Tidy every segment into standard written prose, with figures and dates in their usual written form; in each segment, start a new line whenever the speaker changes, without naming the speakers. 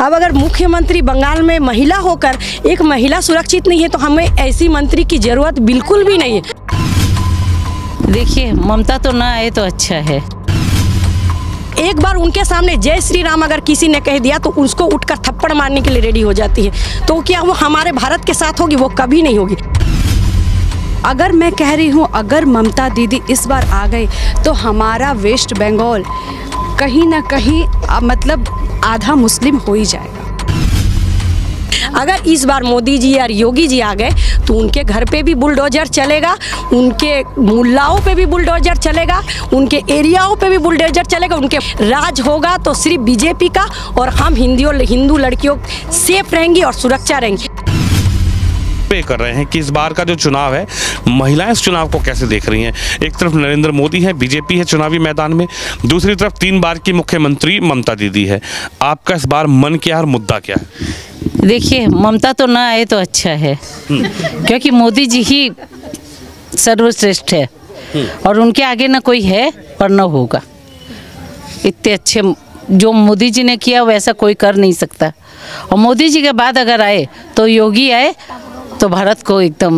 अब अगर मुख्यमंत्री बंगाल में महिला होकर एक महिला सुरक्षित नहीं है तो हमें ऐसी मंत्री की ज़रूरत बिल्कुल भी नहीं है।
देखिए, ममता तो ना आए तो अच्छा है।
एक बार उनके सामने जय श्री राम अगर किसी ने कह दिया तो उसको उठकर थप्पड़ मारने के लिए रेडी हो जाती है। तो क्या वो हमारे भारत के साथ होगी? वो कभी नहीं होगी।
अगर मैं कह रही हूँ, अगर ममता दीदी इस बार आ गई तो हमारा वेस्ट बंगाल कहीं ना कहीं मतलब आधा मुस्लिम हो ही जाएगा।
अगर इस बार मोदी जी और योगी जी आ गए तो उनके घर पे भी बुलडोजर चलेगा, उनके मुल्लाओं पे भी बुलडोजर चलेगा, उनके एरियाओं पे भी बुलडोजर चलेगा। उनके राज होगा तो सिर्फ बीजेपी का, और हम हिंदू लड़कियों सेफ रहेंगी और सुरक्षा रहेंगी।
कर रहे हैं कि इस बार का जो चुनाव है, महिलाएं इस चुनाव को कैसे देख रही हैं। एक तरफ नरेंद्र मोदी है, बीजेपी है चुनावी मैदान में, दूसरी तरफ 3 बार की मुख्यमंत्री ममता दीदी है। आपका इस बार मन क्या और मुद्दा क्या है?
देखिए, ममता तो ना आए तो अच्छा है, क्योंकि मोदी जी ही सर्वश्रेष्ठ है और उनके आगे ना कोई है और ना होगा। इतने अच्छे जो मोदी जी ने किया वैसा कोई कर नहीं सकता। और मोदी जी के बाद अगर आए तो योगी आए तो भारत को एकदम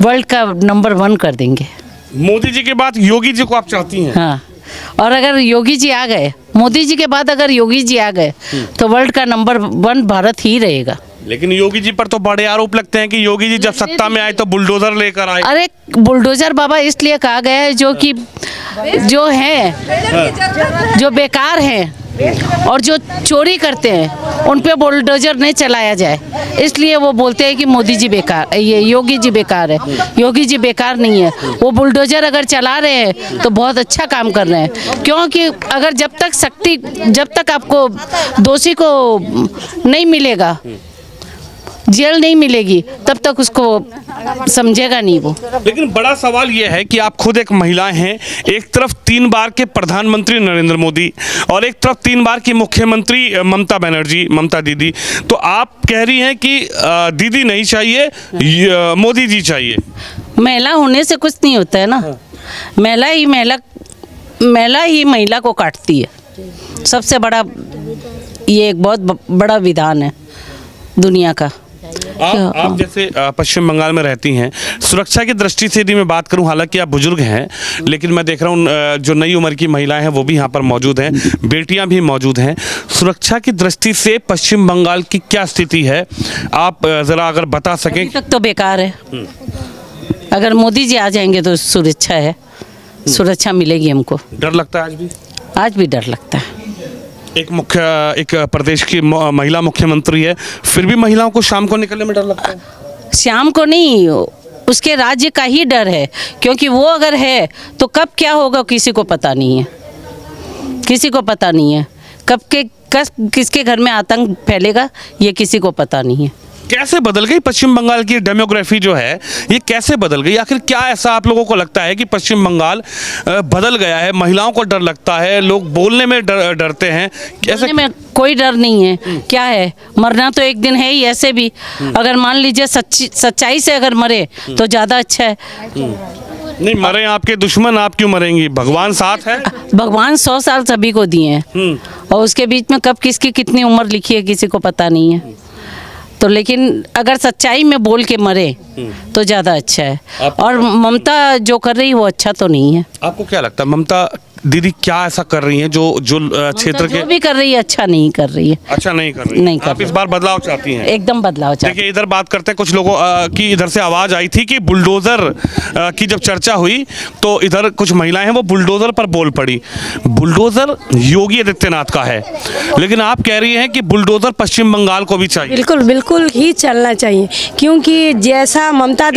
वर्ल्ड का नंबर 1 कर देंगे।
मोदी जी के बाद योगी जी को आप चाहती हैं?
हाँ, और अगर योगी जी आ गए, मोदी जी के बाद अगर योगी जी आ गए तो वर्ल्ड का नंबर 1 भारत ही रहेगा।
लेकिन योगी जी पर तो बड़े आरोप लगते हैं कि योगी जी जब सत्ता में आए तो बुलडोजर लेकर आए।
अरे बुलडोजर बाबा इसलिए कहा गया है जो बेकार हैं और जो चोरी करते हैं उन पे बुलडोजर नहीं चलाया जाए, इसलिए वो बोलते हैं कि मोदी जी बेकार, ये योगी जी बेकार है। योगी जी बेकार नहीं है, वो बुलडोजर अगर चला रहे हैं तो बहुत अच्छा काम कर रहे हैं। क्योंकि अगर जब तक आपको दोषी को नहीं मिलेगा, जेल नहीं मिलेगी, तब तक उसको समझेगा नहीं वो।
लेकिन बड़ा सवाल यह है कि आप खुद एक महिला हैं, एक तरफ 3 बार के प्रधानमंत्री नरेंद्र मोदी और एक तरफ 3 बार की मुख्यमंत्री ममता दीदी, तो आप कह रही हैं कि दीदी नहीं चाहिए, मोदी जी चाहिए।
महिला होने से कुछ नहीं होता है ना। महिला ही महिला को काटती है। सबसे बड़ा ये एक बहुत बड़ा विधान है दुनिया का।
आप जैसे पश्चिम बंगाल में रहती हैं, सुरक्षा की दृष्टि से यदि मैं बात करूं, हालांकि आप बुजुर्ग हैं, लेकिन मैं देख रहा हूं जो नई उम्र की महिलाएं हैं वो भी यहाँ पर मौजूद हैं, बेटियां भी मौजूद हैं। सुरक्षा की दृष्टि से पश्चिम बंगाल की क्या स्थिति है, आप ज़रा अगर बता सकें।
अभी तक तो बेकार है। अगर मोदी जी आ जाएंगे तो सुरक्षा है, सुरक्षा मिलेगी हमको।
डर लगता है आज भी? आज
भी डर लगता है।
एक प्रदेश की महिला मुख्यमंत्री है, फिर भी महिलाओं को शाम को निकलने में डर लगता है?
शाम को नहीं, उसके राज्य का ही डर है, क्योंकि वो अगर है तो कब क्या होगा किसी को पता नहीं है। किसी को पता नहीं है कब किसके घर में आतंक फैलेगा, ये किसी को पता नहीं है।
कैसे बदल गई पश्चिम बंगाल की डेमोग्राफी जो है, ये कैसे बदल गई? आखिर क्या ऐसा आप लोगों को लगता है कि पश्चिम बंगाल बदल गया है? महिलाओं को डर लगता है, लोग बोलने में डरते हैं, कैसे?
में कोई डर नहीं है। क्या है, मरना तो एक दिन है ही। ऐसे भी अगर मान लीजिए सच्चाई से अगर मरे तो ज़्यादा अच्छा है।
नहीं मरे आपके दुश्मन, आप क्यों मरेंगी? भगवान साथ है।
भगवान 100 साल सभी को दिए हैं और उसके बीच में कब किसकी कितनी उम्र लिखी है किसी को पता नहीं है। तो लेकिन अगर सच्चाई में बोल के मरे तो ज़्यादा अच्छा है। और ममता जो कर रही है वो अच्छा तो नहीं है।
आपको क्या लगता है ममता दीदी क्या ऐसा कर रही हैं जो क्षेत्र के
जो भी कर रही है अच्छा नहीं कर रही है?
अच्छा नहीं कर रही है। आप इस बार बदलाव चाहती हैं?
एकदम बदलाव चाहती।
देखिए इधर बात करते हैं, कुछ लोगों की इधर से आवाज़ आई थी कि बुलडोज़र की जब चर्चा हुई तो इधर कुछ महिलाएं हैं वो बुलडोज़र पर बोल पड़ी। बुलडोज़र योगी आदित्यनाथ का है, लेकिन आप कह रही हैं कि बुलडोज़र पश्चिम बंगाल को भी चाहिए।
बिल्कुल ही चलना चाहिए, क्योंकि जैसा ममता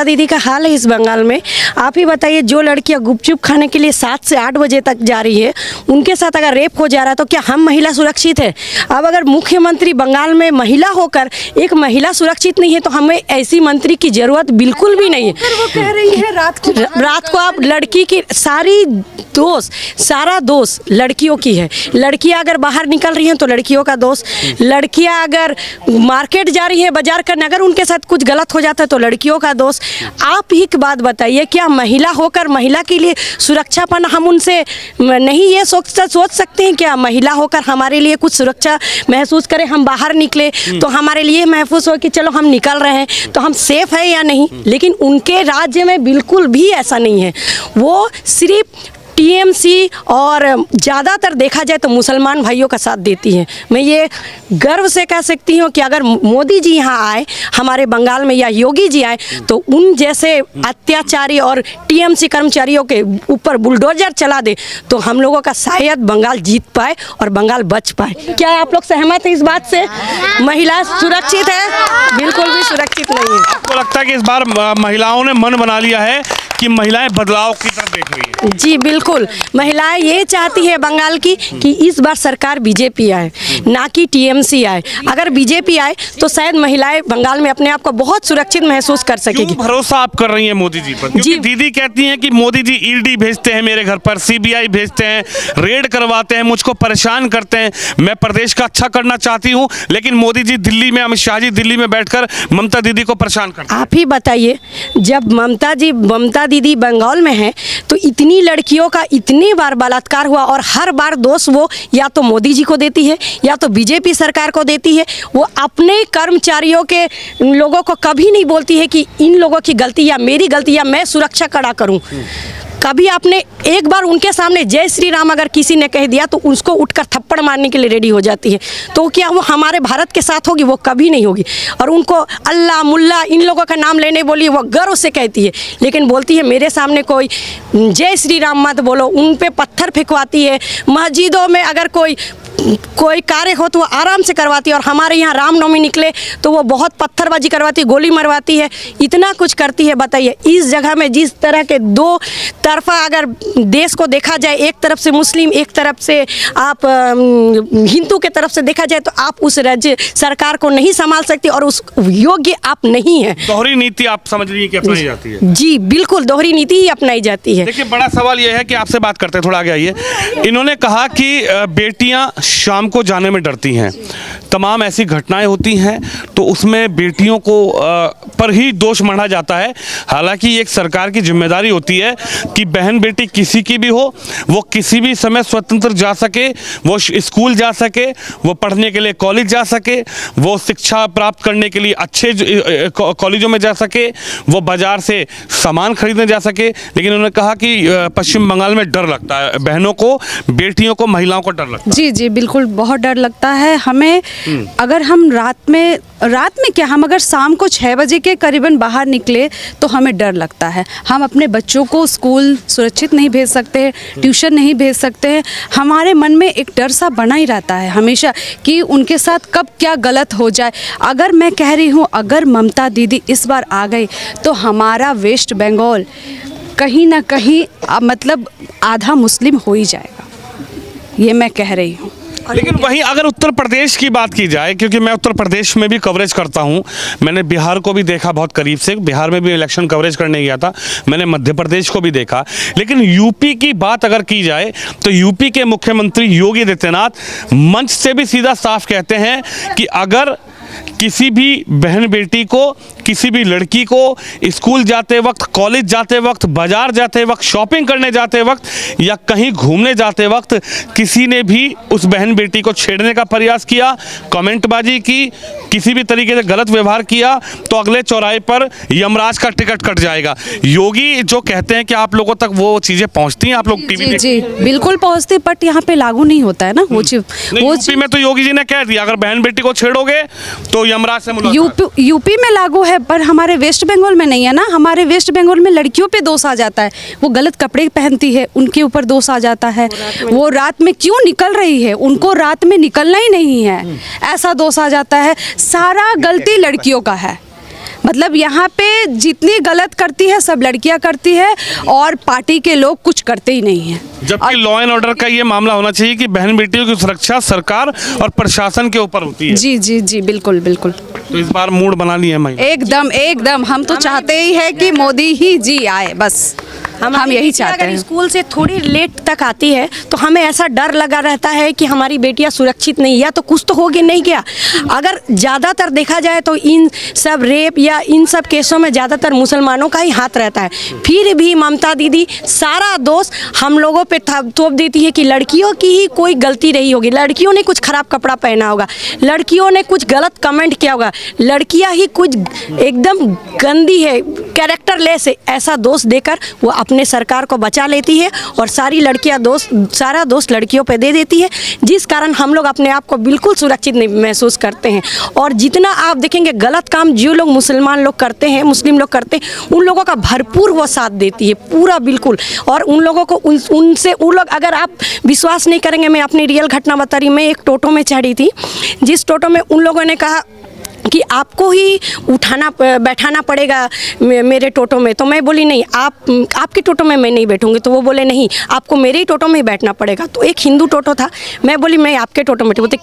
दीदी का हाल है इस बंगाल में। आप ही बताइए, जो लड़कियां गुपचुप खाने के लिए 7 से 8 बजे तक जा रही है, उनके साथ अगर रेप हो जा रहा है तो क्या हम महिला सुरक्षित है? अब अगर मुख्यमंत्री बंगाल में महिला होकर एक महिला सुरक्षित नहीं है तो हमें ऐसी मंत्री की जरूरत बिल्कुल भी नहीं है।
वो कह रही है रात को
आप लड़की की सारा दोष लड़कियों की है। लड़कियां अगर बाहर निकल रही हैं तो लड़कियों का दोष, लड़कियां अगर मार्केट जा रही है बाजार करने, अगर उनके साथ कुछ गलत हो जाता है तो लड़कियों का दोष। आप ही एक बात बताइए, क्या महिला होकर महिला के लिए सुरक्षा सुरक्षापन हम उनसे नहीं ये सोच सकते हैं क्या? महिला होकर हमारे लिए कुछ सुरक्षा महसूस करें, हम बाहर निकले तो हमारे लिए महसूस हो कि चलो हम निकल रहे हैं तो हम सेफ है या नहीं। लेकिन उनके राज्य में बिल्कुल भी ऐसा नहीं है। वो सिर्फ टीएमसी और ज़्यादातर देखा जाए तो मुसलमान भाइयों का साथ देती है। मैं ये गर्व से कह सकती हूँ कि अगर मोदी जी यहाँ आए हमारे बंगाल में या योगी जी आए तो उन जैसे अत्याचारी और टीएमसी कर्मचारियों के ऊपर बुलडोजर चला दे तो हम लोगों का शायद बंगाल जीत पाए और बंगाल बच पाए। क्या आप लोग सहमत हैं इस बात से? महिला सुरक्षित है? बिल्कुल भी सुरक्षित नहीं है।
आपको लगता है कि इस बार महिलाओं ने मन बना लिया है कि महिलाएं बदलाव की तरफ देख रही है?
जी बिल्कुल, महिलाएं ये चाहती है बंगाल की कि इस बार सरकार बीजेपी आए, ना कि टीएमसी आए। अगर बीजेपी आए तो शायद महिलाएं बंगाल में अपने आप को बहुत सुरक्षित महसूस कर सकेगी।
क्यों भरोसा आप कर रही हैं मोदी जी पर? क्योंकि दीदी कहती हैं कि मोदी जी ईडी भेजते हैं मेरे घर पर, सीबीआई भेजते हैं, रेड करवाते हैं, मुझको परेशान करते हैं। मैं प्रदेश का अच्छा करना चाहती हूँ लेकिन मोदी जी दिल्ली में, अमित शाह जी दिल्ली में बैठकर ममता दीदी को परेशान करते हैं।
आप ही बताइए, जब ममता दीदी बंगाल में है तो इतनी लड़कियों का इतनी बार बलात्कार हुआ और हर बार दोष वो या तो मोदी जी को देती है या तो बीजेपी सरकार को देती है। वो अपने कर्मचारियों के लोगों को कभी नहीं बोलती है कि इन लोगों की गलती या मेरी गलती या मैं सुरक्षा कड़ा करूं। कभी आपने एक बार उनके सामने जय श्री राम अगर किसी ने कह दिया तो उसको उठकर थप्पड़ मारने के लिए रेडी हो जाती है। तो क्या वो हमारे भारत के साथ होगी? वो कभी नहीं होगी। और उनको अल्लाह मुल्ला इन लोगों का नाम लेने बोलिए वो गर्व से कहती है, लेकिन बोलती है मेरे सामने कोई जय श्री राम मत बोलो। उन पे पत्थर फेंकवाती है। मस्जिदों में अगर कोई कार्य हो तो वो आराम से करवाती है और हमारे यहाँ रामनवमी निकले तो वो बहुत पत्थरबाजी करवाती, गोली मरवाती है, इतना कुछ करती है। बताइए इस जगह में जिस तरह के दो तरफा अगर देश को देखा जाए, एक तरफ से मुस्लिम एक तरफ से आप हिंदू के तरफ से देखा जाए तो आप उस राज्य सरकार को नहीं संभाल सकती और उस योग्य आप नहीं है।
दोहरी नीति आप समझ रही है कि अपनाई जाती है?
जी बिल्कुल, दोहरी नीति ही अपनाई जाती है।
देखिए बड़ा सवाल यह है कि आपसे बात करते हैं, थोड़ा आगे आइए। इन्होंने कहा कि बेटियां शाम को जाने में डरती हैं, तमाम ऐसी घटनाएं होती हैं तो उसमें बेटियों को पर ही दोष मढ़ा जाता है। हालांकि एक सरकार की जिम्मेदारी होती है कि बहन बेटी किसी की भी हो वो किसी भी समय स्वतंत्र जा सके, वो स्कूल जा सके, वो पढ़ने के लिए कॉलेज जा सके, वो शिक्षा प्राप्त करने के लिए अच्छे कॉलेजों में जा सके, वो बाजार से सामान खरीदने जा सके। लेकिन उन्होंने कहा कि पश्चिम बंगाल में डर लगता है, बहनों को, बेटियों को, महिलाओं को डर लगता है।
जी जी बिल्कुल, बहुत डर लगता है हमें। अगर हम रात में क्या, हम अगर शाम को 6 बजे के करीबन बाहर निकले तो हमें डर लगता है। हम अपने बच्चों को स्कूल सुरक्षित नहीं भेज सकते, ट्यूशन नहीं भेज सकते हैं। हमारे मन में एक डर सा बना ही रहता है हमेशा कि उनके साथ कब क्या गलत हो जाए। अगर मैं कह रही हूँ अगर ममता दीदी इस बार आ गई तो हमारा वेस्ट बंगाल कहीं ना कहीं मतलब आधा मुस्लिम हो ही जाएगा, ये मैं कह रही हूँ।
लेकिन वहीं अगर उत्तर प्रदेश की बात की जाए, क्योंकि मैं उत्तर प्रदेश में भी कवरेज करता हूं, मैंने बिहार को भी देखा बहुत करीब से, बिहार में भी इलेक्शन कवरेज करने गया था, मैंने मध्य प्रदेश को भी देखा। लेकिन यूपी की बात अगर की जाए तो यूपी के मुख्यमंत्री योगी आदित्यनाथ मंच से भी सीधा साफ कहते हैं कि अगर किसी भी बहन बेटी को, किसी भी लड़की को स्कूल जाते वक्त, कॉलेज जाते वक्त, बाजार जाते वक्त, शॉपिंग करने जाते वक्त या कहीं घूमने जाते वक्त किसी ने भी उस बहन बेटी को छेड़ने का प्रयास किया, कमेंटबाजी की, किसी भी तरीके से गलत व्यवहार किया तो अगले चौराहे पर यमराज का टिकट कट जाएगा। योगी जो कहते हैं कि आप लोगों तक वो चीज़ें पहुंचती हैं? आप लोग टीवी
जी जी बिल्कुल पहुंचती, बट यहाँ पे लागू नहीं होता है ना वो चीज।
यूपी में तो योगी जी ने कह दिया अगर बहन बेटी को छेड़ोगे तो यमराज से मुलाकात।
यूपी में लागू है पर हमारे वेस्ट बंगाल में नहीं है ना। हमारे वेस्ट बंगाल में लड़कियों पे दोष आ जाता है, वो गलत कपड़े पहनती है उनके ऊपर दोष आ जाता है, वो रात में क्यों निकल रही है, उनको रात में निकलना ही नहीं है, ऐसा दोष आ जाता है। सारा गलती लड़कियों का है। मतलब यहाँ पे जितनी गलत करती है सब लड़कियाँ करती है और पार्टी के लोग कुछ करते ही नहीं हैं।
जबकि लॉ एंड ऑर्डर का ये मामला होना चाहिए कि बहन बेटियों की सुरक्षा सरकार और प्रशासन के ऊपर होती है।
जी जी जी बिल्कुल बिल्कुल।
तो इस बार मूड बना ली है महिला?
एकदम एकदम, हम तो चाहते ही है कि मोदी ही जी आए बस। हम यही चाहते
अगर
हैं।
स्कूल से थोड़ी लेट तक आती है तो हमें ऐसा डर लगा रहता है कि हमारी बेटियां सुरक्षित नहीं, या तो कुछ तो हो गया नहीं क्या। अगर ज़्यादातर देखा जाए तो इन सब रेप या इन सब केसों में ज़्यादातर मुसलमानों का ही हाथ रहता है। फिर भी ममता दीदी सारा दोष हम लोगों पे थोप देती है कि लड़कियों की ही कोई गलती रही होगी, लड़कियों ने कुछ खराब कपड़ा पहना होगा, लड़कियों ने कुछ गलत कमेंट किया होगा, लड़कियां ही कुछ एकदम गंदी है, कैरेक्टर लेस है, ऐसा दोष देकर वो अपने सरकार को बचा लेती है और सारा दोष लड़कियों पे दे देती है, जिस कारण हम लोग अपने आप को बिल्कुल सुरक्षित नहीं महसूस करते हैं। और जितना आप देखेंगे गलत काम जो लोग मुसलमान लोग करते हैं, मुस्लिम लोग करते हैं, उन लोगों का भरपूर वो साथ देती है पूरा बिल्कुल। और उन लोगों को उनसे वो लोग, अगर आप विश्वास नहीं करेंगे, मैं अपनी रियल घटना बता रही, मैं एक टोटो में चढ़ी थी, जिस टोटो में उन लोगों ने कहा कि आपको ही बैठाना पड़ेगा मेरे टोटो में। तो मैं बोली नहीं, आपके टोटो में मैं नहीं बैठूंगी। तो वो बोले नहीं, आपको मेरे ही टोटो में ही बैठना पड़ेगा। तो एक हिंदू टोटो था, मैं बोली मैं आपके टोटो में। बोलते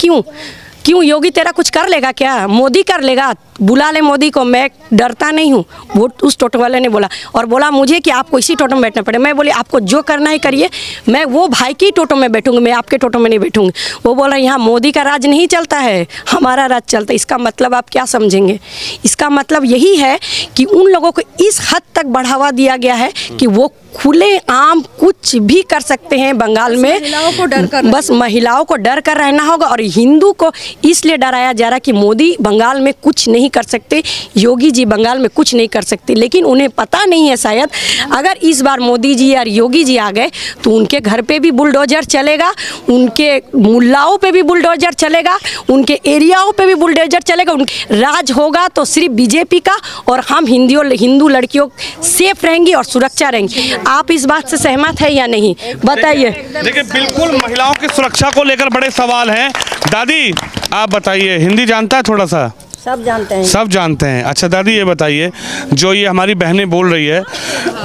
क्यों योगी तेरा कुछ कर लेगा क्या, मोदी कर लेगा, बुला ले मोदी को, मैं डरता नहीं हूँ। वो उस टोटो वाले ने बोला, और बोला मुझे कि आपको इसी टोटो में बैठना पड़ेगा। मैं बोली आपको जो करना है करिए, मैं वो भाई की टोटो में बैठूंगी, मैं आपके टोटो में नहीं बैठूंगी। वो बोला यहाँ मोदी का राज नहीं चलता है, हमारा राज चलता है। इसका मतलब आप क्या समझेंगे? इसका मतलब यही है कि उन लोगों को इस हद तक बढ़ावा दिया गया है कि वो खुले आम कुछ भी कर सकते हैं बंगाल में।
महिलाओं को डर कर
बस महिलाओं को डर कर रहना होगा, और हिंदू को इसलिए डराया जा रहा है कि मोदी बंगाल में कुछ नहीं कर सकते, योगी जी बंगाल में कुछ नहीं कर सकते। लेकिन उन्हें पता नहीं है शायद, अगर इस बार मोदी जी और योगी जी आ गए तो उनके घर पे भी बुलडोजर चलेगा, उनके मुल्लाओं पे भी बुलडोजर चलेगा, उनके एरियाओं पे भी बुलडोजर चलेगा। राज होगा तो सिर्फ बीजेपी का, और हम हिंदू लड़कियों सेफ रहेंगी और सुरक्षा रहेंगी। आप इस बात से सहमत है या नहीं, बताइए।
देखिए बिल्कुल महिलाओं की सुरक्षा को लेकर बड़े सवाल हैं। दादी आप बताइए, हिंदी जानता है थोड़ा सा?
सब जानते हैं।
सब जानते हैं। अच्छा दादी ये बताइए, जो ये हमारी बहनें बोल रही है,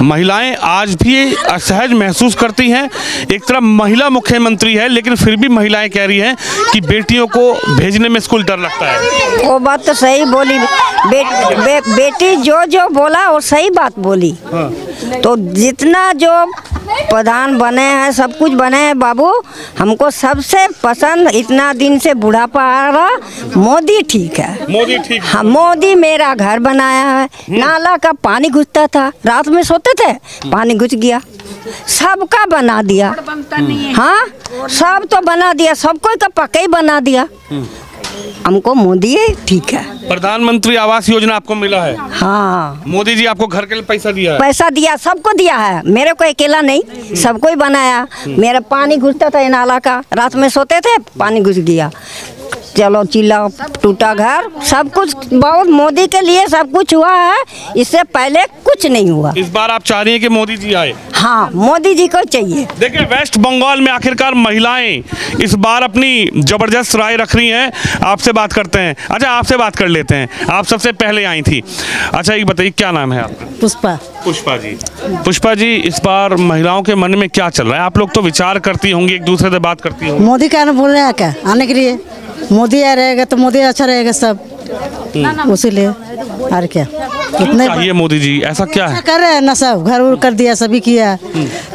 महिलाएं आज भी असहज महसूस करती हैं। एक तरफ महिला मुख्यमंत्री है, लेकिन फिर भी महिलाएं कह रही हैं कि बेटियों को भेजने में स्कूल डर लगता है।
वो बात तो सही बोली, बेटी जो बोला वो सही बात बोली।
हाँ।
तो जितना जो प्रधान बने हैं, सब कुछ बने हैं बाबू, हमको सबसे पसंद इतना दिन से बुढ़ापा आ रहा, मोदी ठीक है।
मोदी ठीक है।
हाँ, मोदी मेरा घर बनाया है, नाला का पानी घुसता था, रात में सोते थे पानी घुस गया, सबका बना दिया। हाँ सब तो बना दिया, सबको का पक्का ही बना दिया। हमको मोदी है ठीक है।
प्रधानमंत्री आवास योजना आपको मिला है?
हाँ
मोदी जी आपको घर के लिए पैसा दिया है?
पैसा दिया, सबको दिया है, मेरे को अकेला नहीं, सबको ही बनाया। मेरा पानी घुसता था नाला का, रात में सोते थे पानी घुस गया, चलो चिल्ला टूटा घर, सब कुछ बहुत मोदी के लिए सब कुछ हुआ है, इससे पहले कुछ नहीं हुआ।
इस बार आप चाह रही हैं कि मोदी जी आए?
हाँ मोदी जी को चाहिए।
देखिए वेस्ट बंगाल में आखिरकार महिलाएं इस बार अपनी जबरदस्त राय रख रही हैं। आपसे बात करते हैं। अच्छा आपसे बात कर लेते हैं, आप सबसे पहले आई थी। अच्छा ये बताइए क्या नाम है आपका?
पुष्पा।
पुष्पा जी। पुष्पा जी इस बार महिलाओं के मन में क्या चल रहा है? आप लोग तो विचार करती होंगी, एक दूसरे से बात करती होंगी।
मोदी क्या बोल रहे हैं क्या आने के लिए? मोदी आ रहेगा तो मोदी अच्छा रहेगा सब, उसीलिए और क्या इतने
चाहिए मोदी जी, ऐसा क्या है?
कर रहे हैं ना, सब घर उर कर दिया, सभी किया,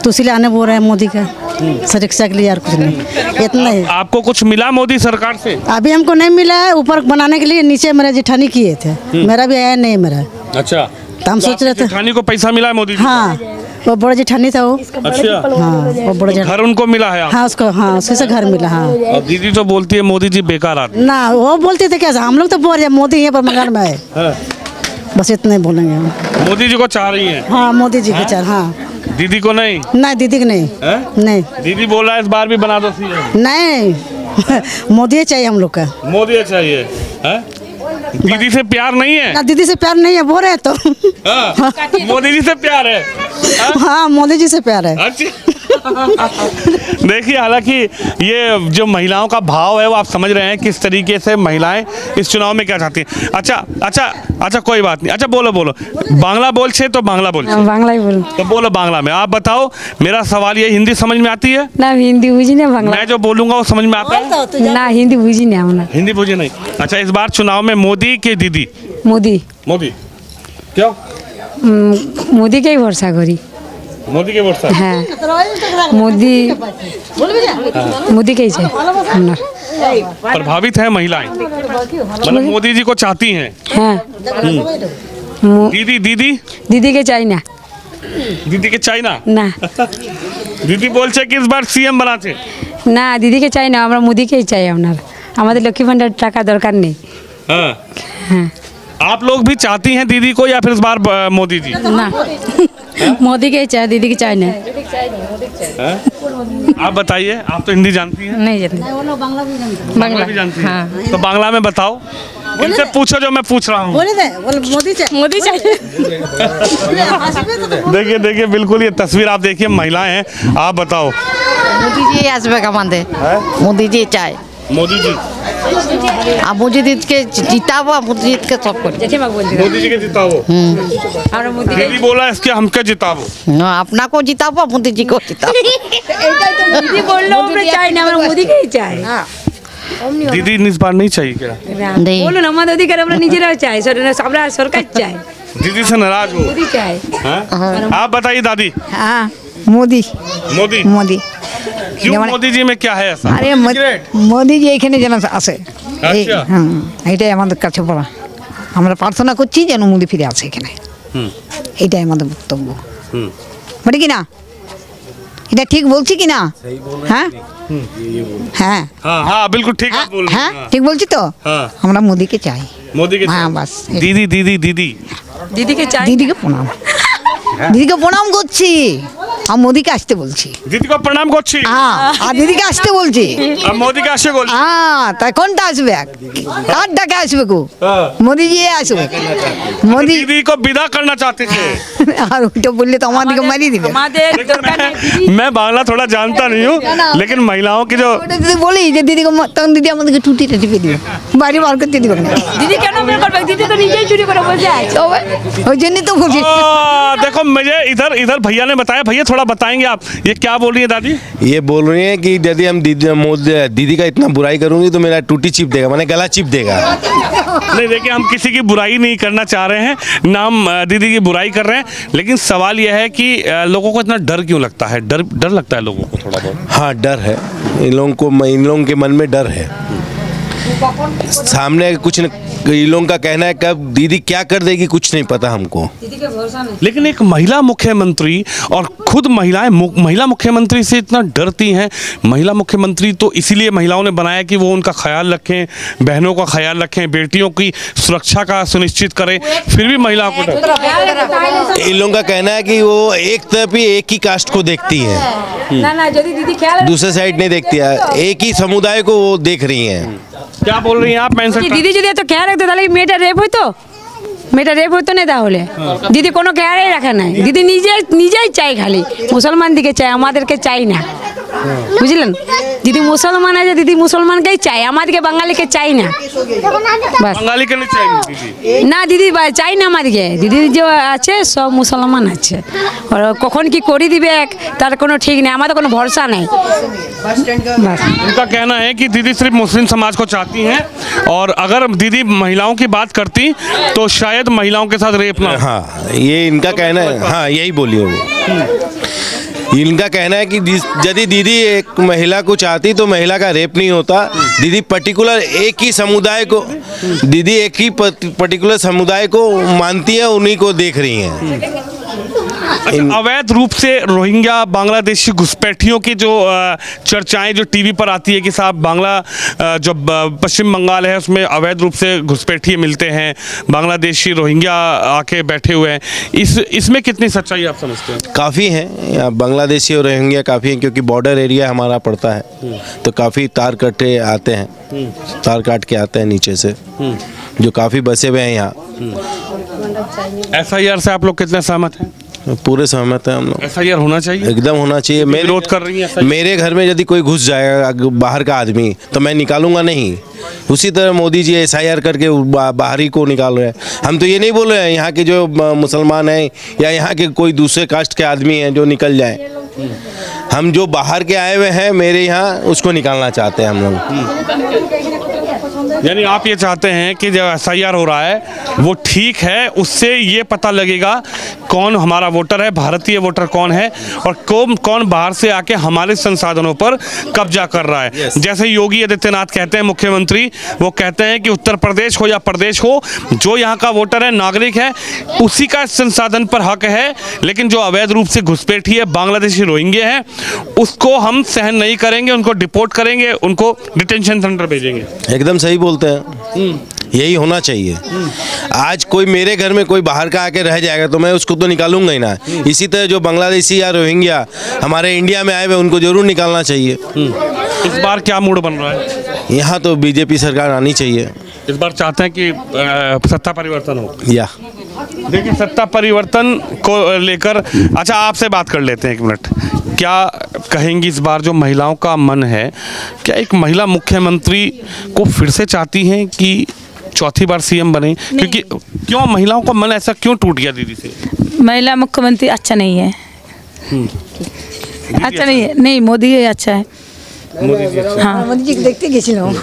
तो इसीलिए आने बोल रहे हैं मोदी का सुरक्षा के लिए, यार कुछ नहीं, इतना ही।
आपको कुछ मिला मोदी सरकार से?
अभी हमको नहीं मिला है, ऊपर बनाने के लिए नीचे मेरे जेठानी किए थे, मेरा भी आया नहीं मेरा।
अच्छा
तो हम सोच रहे थे
जेठानी को पैसा मिला है मोदी जी?
हाँ वो बड़ा जेठानी था वो।
अच्छा
हाँ वो बड़ा जेठानी,
घर उनको मिला है?
हाँ उसको, हाँ उसी से घर मिला। हाँ
और दीदी तो बोलती है मोदी जी बेकार आदमी।
ना वो बोलते थे क्या, हम लोग तो बोल रहे हैं मोदी यहाँ पर मकान में आए,
हाँ।
बस इतना ही बोलेंगे हम।
मोदी जी को चाह रही है?
हाँ मोदी जी के चार। हाँ
दीदी को नहीं?
नहीं दीदी को नहीं।
हैं?
नहीं
दीदी बोल रहा है इस बार भी बना दो सीएम।
नहीं मोदी चाहिए हम लोग का।
मोदी चाहिए हैं? दीदी से प्यार नहीं है?
ना दीदी से प्यार नहीं है बोल रहे तो।
हाँ, मोदी जी से प्यार है?
हाँ मोदी जी से प्यार है।
अच्छा देखिए हालांकि ये जो महिलाओं का भाव है वो आप समझ रहे हैं किस तरीके से महिलाएं इस चुनाव में क्या चाहती हैं। अच्छा कोई बात नहीं। अच्छा बोलो बांग्ला बोल छे तो बांग्ला बोल छे?
बांग्ला ही बोलो
तो बोलो बांग्ला में। आप बताओ, मेरा सवाल ये, हिंदी समझ में आती है?
ना हिंदी बुझी ना बांग्ला
मैं जो बोलूंगा वो समझ में आता है?
ना हिंदी बुझी ना हमना
हिंदी बुझे नहीं। अच्छा इस बार चुनाव में मोदी के दीदी?
मोदी
मोदी क्यों?
मोदी के ही भरोसा करी।
मोदी के वोट से
हाँ मोदी के ही चाहिए हमरा।
प्रभावित है महिलाएं, मतलब मोदी जी को चाहती हैं।
हाँ
दीदी दीदी
दीदी के चाहिए ना
दीदी के चाइना
ना
दीदी बोलছে कि इस बार सीएम बनाते।
না দিদিকে চাই না, আমরা মোদিকেই চাই। আপনার আমাদের লক্ষ্মী ভান্ডার টাকা দরকার নেই।
हाँ
হ্যাঁ
आप लोग भी चाहती हैं दीदी को या फिर इस बार मोदी जी?
না মোদিকেই চাই, দিদিকে চাই না।
हाँ? आप बताइए, आप तो हिंदी जानती हैं,
नहीं जानते
बांग्ला भी जानती हैं, तो बांग्ला में बताओ, इनसे पूछो जो मैं पूछ रहा हूँ।
बोले दे बोले मोदी चाहिए।
মোদি চাই।
देखिए देखिए, बिल्कुल ये तस्वीर आप देखिए, महिलाएं हैं, आप बताओ।
मोदी जी আসবে আমাদের, मोदी जी चाय,
मोदी जी,
আর मोदी जी के जिताबो, मोदी जी के सब कर,
জেঠিমা বলছি
मोदी जी के जिताओ।
আমরা মোদি
दीदी बोला इसके हमके जिताओ।
अपना को जिताबो, मोदी जी को जिताबो।
এইটাই তো দিদি বললো আমরা চাই না, আমরা মোদিকেই চাই।
दीदी इस बार नहीं चाहिए क्या?
नहीं।
বলুন আমাদের অধিকার আমরা নিজেরাও চাই, আমরা সরকার চাই,
दीदी से नाराज हो?
মোদি চাই।
हाँ? आप बताइए दादी।
हाँ मोदी
मोदी
मोदी
क्यों? मोदी जी में क्या है ऐसा?
আরে মোদি জি এখানে যেন আসে,
আচ্ছা।
এটাই আমাদের কাছে বলা। আমরা প্রার্থনা করছি যেন মোদি ফিরে আসে এখানে, এটাই আমাদের বক্তব্য। বলে কি না, এটা ঠিক বলছি কি না? হ্যাঁ হ্যাঁ
हाँ हाँ बिल्कुल ठीक है, बोल रही
হ্যাঁ
हैं,
ঠিক বলছি তো।
हाँ।
আমরা মোদিকে চাই।
मोदी के
হ্যাঁ বাস।
दीदी दीदी दीदी
দিদিকে চাই।
দিদিকে প্রণাম, দিদিকে প্রণাম করছি, আর মোদিকে আসতে বলছি।
दीदी को प्रणाम করছি,
হ্যাঁ আর দিদিকে আসতে বলছি।
अब मोदी का आशे बोल।
হ্যাঁ তাই কোনটা আসবে, কার ডাকে আসবে গো? মোদি জি আসবে, মোদি।
दीदी को विदा करना चाहते थे।
আর ওইটা বললে তো আমাদেরকে মারিয়ে দিবে।
আমাদের দরকার নেই।
मैं बांग्ला थोड़ा जानता नहीं हूँ, लेकिन महिलाओं की जो
ওটা যদি বলি যে দিদিকে তখন দিদি আমাদেরকে টুটিটা টিপে দিবে, বাড়ি বার করতে দিবে না।
দিদি কেন বের করবে? দিদি তো নিজেই চুরি করে বসে আছে।
তবে ওই জন্যই তো বলছি।
देखो मुझे इधर इधर भैया ने बताया, भैया थोड़ा बताएंगे आप, ये क्या बोल रही है दादी?
ये बोल रही है कि यदि हम दीदी का इतना बुराई करूंगी तो मेरा टूटी चिप देगा, माने गला चिप देगा।
नहीं देखिए, हम किसी की बुराई नहीं करना चाह रहे हैं, ना हम दीदी की बुराई कर रहे हैं, लेकिन सवाल यह है कि लोगों को इतना डर क्यों लगता है? डर डर लगता है लोगों को थोड़ा बहुत।
हाँ डर है, इन लोगों के मन में डर है। सामने कुछ न, इन लोगों का कहना है कब दीदी क्या कर देगी कुछ नहीं पता हमको।
लेकिन एक महिला मुख्यमंत्री, और खुद महिलाएं महिला मुख्यमंत्री से इतना डरती हैं। महिला मुख्यमंत्री तो इसीलिए महिलाओं ने बनाया कि वो उनका ख्याल रखें, बहनों का ख्याल रखें, बेटियों की सुरक्षा का सुनिश्चित करें, फिर भी महिलाओं को डर।
इन लोगों का कहना है कि वो एक तरफ ही एक ही कास्ट को देखती है,
না না যদি দিদি খেয়াল
दूसरे साइड नहीं देखती है, एक ही समुदाय को वो देख रही हैं।
क्या बोल रही हैं आप? मैं इनसे
দিদি যদি এত খেয়াল রাখতো তাহলে কি মেয়েটা রেপ হইতো? মেয়েটা রেপ হইতো না তাহলে। দিদি কোনো খেয়ালই রাখে নাই, দিদি নিজেই চাই, খালি মুসলমান দিকে চাই, আমাদেরকে চাই না, বুঝলেন? দিদি মুসলমান আছে, দিদি মুসলমানকেই চাই, আমাদেরকে বাঙালিকে চাই না। বাস
बंगाली करनी चाहिए दीदी।
না দিদি চাই না আমাদেরকে, দিদি যে আছে সব মুসলমান আছে, আর কখন কি করে দিবে তার কোনো ঠিক নেই, আমাদের কোনো ভরসা নেই। বাস
उनका कहना है कि दीदी सिर्फ मुस्लिम समाज को चाहती हैं, और अगर दीदी महिलाओं की बात करती तो शायद महिलाओं के साथ रेप ना हो।
हाँ ये इनका कहना है, हाँ यही बोलिए वो। इनका कहना है कि यदि दीदी एक महिला को चाहती तो महिला का रेप नहीं होता। दीदी पर्टिकुलर एक ही समुदाय को, दीदी एक ही पर्टिकुलर समुदाय को मानती है, उन्हीं को देख रही हैं।
अच्छा, अवैध रूप से रोहिंग्या बांग्लादेशी घुसपैठियों की जो चर्चाएं जो टीवी पर आती है कि साहब जो पश्चिम बंगाल है उसमें अवैध रूप से घुसपैठिए मिलते हैं, बांग्लादेशी रोहिंग्या आके बैठे हुए हैं, इसमें कितनी सच्चाई आप समझते हैं?
काफ़ी हैं यहाँ बांग्लादेशी और रोहिंग्या काफ़ी हैं, क्योंकि बॉर्डर एरिया हमारा पड़ता है, तो काफ़ी तार कटे आते हैं, तार काट के आते हैं नीचे से, जो काफ़ी बसे हुए हैं यहाँ।
एफआईआर से आप लोग कितने सहमत हैं?
पूरे सहमत हैं हम लोग,
एफआईआर होना चाहिए,
एकदम होना चाहिए।
विरोध कर रही हैं
मेरे घर में यदि कोई घुस जाएगा बाहर का आदमी तो मैं निकालूंगा नहीं। उसी तरह मोदी जी SIR करके बाहरी को निकाल रहे हैं। हम तो ये नहीं बोल रहे हैं यहाँ के जो मुसलमान हैं या यहाँ के कोई दूसरे कास्ट के आदमी हैं जो निकल जाए, हम जो बाहर के आए हुए हैं मेरे यहाँ उसको निकालना चाहते हैं हम लोग।
यानी आप ये चाहते हैं कि जो एफआईआर हो रहा है वो ठीक है, उससे ये पता लगेगा कौन हमारा वोटर है, भारतीय वोटर कौन है और कौन कौन बाहर से आके हमारे संसाधनों पर कब्जा कर रहा है। जैसे योगी आदित्यनाथ कहते हैं, मुख्यमंत्री, वो कहते हैं कि उत्तर प्रदेश हो या प्रदेश हो, जो यहाँ का वोटर है, नागरिक है, उसी का संसाधन पर हक है, लेकिन जो अवैध रूप से घुसपैठी है, बांग्लादेशी रोहिंग्या है, उसको हम सहन नहीं करेंगे, उनको डिपोर्ट करेंगे, उनको डिटेंशन सेंटर भेजेंगे।
एकदम सही बोलते हैं, यही होना चाहिए। आज कोई मेरे घर में कोई बाहर का आके रह जाएगा तो मैं उसको तो निकालूंगा ही ना। इसी तरह जो बांग्लादेशी या रोहिंग्या हमारे इंडिया में आए हुए उनको जरूर निकालना चाहिए।
इस बार क्या मूड बन रहा है?
यहाँ तो बीजेपी सरकार आनी चाहिए।
इस बार चाहते हैं कि सत्ता परिवर्तन हो।
या
देखिए, सत्ता परिवर्तन को लेकर, अच्छा आपसे बात कर लेते हैं एक मिनट। क्या कहेंगी इस बार जो महिलाओं का मन है, क्या एक महिला मुख्यमंत्री को फिर से चाहती हैं कि चौथी बार सीएम बने? क्योंकि क्यों महिलाओं का मन ऐसा क्यों टूट गया दीदी से?
महिला मुख्यमंत्री अच्छा नहीं है, अच्छा नहीं है, नहीं मोदी ही अच्छा है।
मोदी जी अच्छा।
हाँ,
मोदी जी को देखते गए लोग।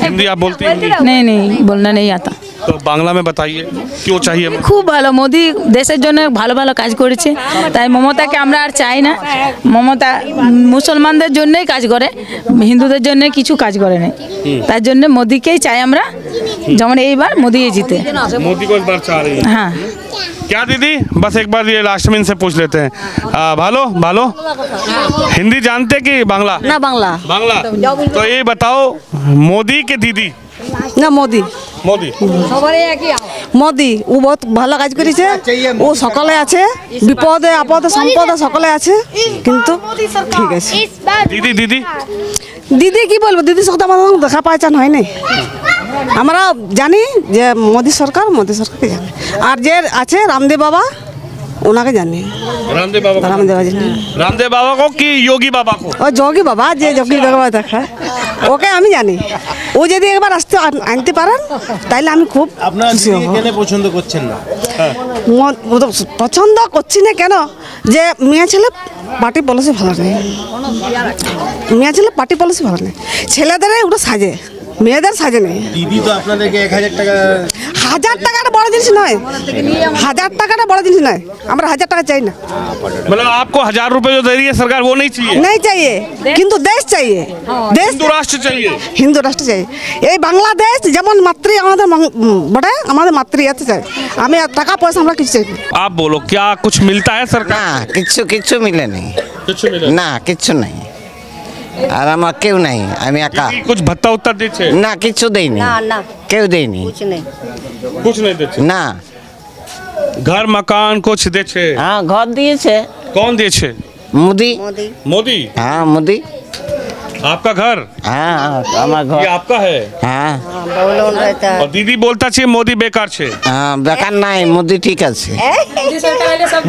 हिंदी आप बोलती हैं?
नहीं नहीं बोलना नहीं आता।
तो बांग्ला में बताइए क्यों चाहिए?
খুব ভালো, মোদি দেশের জন্য ভালো ভালো কাজ করেছে, তাই মমতাকে আমরা আর চাই না। মমতা মুসলমানদের জন্যই কাজ করে, হিন্দুদের জন্য কিছু কাজ করে না, তার জন্য মোদিকেই চাই আমরা, যেমন এইবার মোদি জিতে।
मोदी को इस बार चाह रही है।
हाँ,
क्या दीदी, बस एक बार ये लास्ट में इनसे पूछ लेते हैं। भालो भालो, हिंदी जानते कि बांग्ला?
ना बांग्ला।
बांग्ला। तो ये बताओ, मोदी के दीदी?
না মোদি
मोदी।
মোদি ও বহুত ভালো কাজ করেছে, ও সকলে আছে, বিপদে আপদে সম্পদে সকলে আছে, কিন্তু ঠিক আছে।
दीदी दीदी
দিদি কি বলবো, দিদির সাথে আমাদের দেখা পাইচান হয় নাই। আমরা জানি যে মোদি সরকারকে জানে, আর যে আছে রামদেব বাবা ওনাকে জানি।
रामदेव बाबा को?
রামদেব বাবা
रामदेव बाबा को कि योगी बाबा को?
ও যোগী বাবা, যে যোগী বাবা দেখা, ওকে আমি জানি। ও যদি একবার আনতে পারেন তাইলে আমি খুব
আপনার
খুশি হব।
কেন পছন্দ করছেন না?
পছন্দ করছি না কেন, যে মেয়ে ছেলে পার্টি পলিসি ভালো নেই, মেয়ে ছেলে পার্টি পলিসি ভালো নেই, ছেলেদের ওটা সাজে, মেয়েদের সাজে নেই।
দিদি তো আপনাদেরকে 1000 টাকা,
1000 টাকাটা বড় জিনিস নয়, 1000 টাকাটা বড় জিনিস নয়, আমরা 1000 টাকা চাই না।
मतलब आपको 1000 रुपए जो दे रही है सरकार वो नहीं चाहिए?
नहीं चाहिए, কিন্তু দেশ चाहिए, দেশ
हिंदू राष्ट्र चाहिए।
হিন্দু রাষ্ট্র চাই। এই বাংলাদেশ যেমন মাতৃ আমাদের বটে, আমাদের মাতৃ চাই। আমি টাকা পয়সা আমরা কিছু চাই না।
आप बोलो, क्या कुछ मिलता है सरकार?
না কিচ্ছু কিচ্ছু মিলে নেই,
कुछ मिले?
না কিচ্ছু নাই, আর আমার কেউ নাই, আমি একা।
कुछ भत्ता उत्ता देते?
না কিচ্ছু দেয়নি,
ना ना
কেউ দেয়নি,
कुछ नहीं।
कुछ नहीं देते।
না।
घर मकान कुछ देते?
হ্যাঁ ঘর দিয়েছে
कौन देते?
মোদি।
मोदी
मोदी।
হ্যাঁ মোদি।
आपका घर?
হ্যাঁ আমার ঘর।
ये आपका है?
হ্যাঁ
बबलून रहता है।
और दीदी बोलता छे मोदी बेकार छे।
হ্যাঁ বেকার নাই, মোদি ঠিক আছে।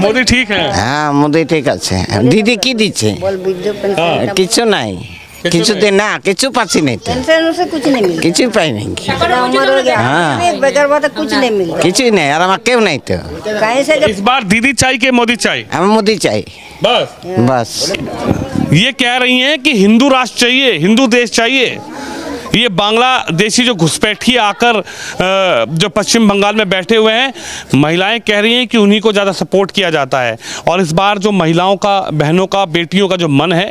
मोदी ठीक है।
হ্যাঁ মোদি ঠিক আছে। দিদি কি দিচ্ছে?
बोल विद्युत पेंशन
কিছু নাই, কিছু দে না, কিছু পাচ্ছি নাই তো,
पेंशन उसे कुछ नहीं मिला।
কিছু पाई नहीं,
उम्र हो गया,
हाँ।
बेकार बात है, कुछ नहीं मिला।
কিছুই নাই, আর আমার কেউ নাই তো।
कहीं से जब
इस बार दीदी चाहिए कि मोदी चाहिए?
আমার মোদি চাই
बस
बस।
ये कह रही हैं कि हिंदू राष्ट्र चाहिए, हिंदू देश चाहिए। ये बांग्लादेशी जो घुसपैठी आकर जो पश्चिम बंगाल में बैठे हुए हैं, महिलाएं कह रही हैं कि उन्हीं को ज़्यादा सपोर्ट किया जाता है। और इस बार जो महिलाओं का, बहनों का, बेटियों का जो मन है,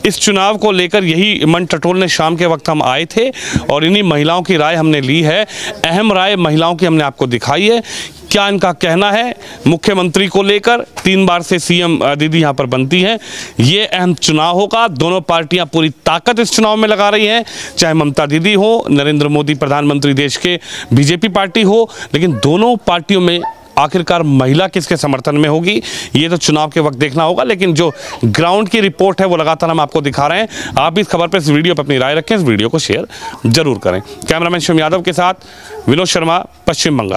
इस चुनाव को लेकर यही मन टटोलने शाम के वक्त हम आए थे और इन्हीं महिलाओं की राय हमने ली है। अहम राय महिलाओं की हमने आपको दिखाई है। क्या इनका कहना है मुख्यमंत्री को लेकर? 3 बार से सीएम दीदी यहाँ पर बनती हैं। ये अहम चुनाव होगा, दोनों पार्टियां पूरी ताकत इस चुनाव में लगा रही हैं, चाहे ममता दीदी हो, नरेंद्र मोदी प्रधानमंत्री देश के, बीजेपी पार्टी हो, लेकिन दोनों पार्टियों में आखिरकार महिला किसके समर्थन में होगी ये तो चुनाव के वक्त देखना होगा। लेकिन जो ग्राउंड की रिपोर्ट है वो लगातार हम आपको दिखा रहे हैं। आप भी इस खबर पर, इस वीडियो पर अपनी राय रखें, इस वीडियो को शेयर जरूर करें। कैमरामैन शिवम यादव के साथ विनोद शर्मा, पश्चिम बंगाल।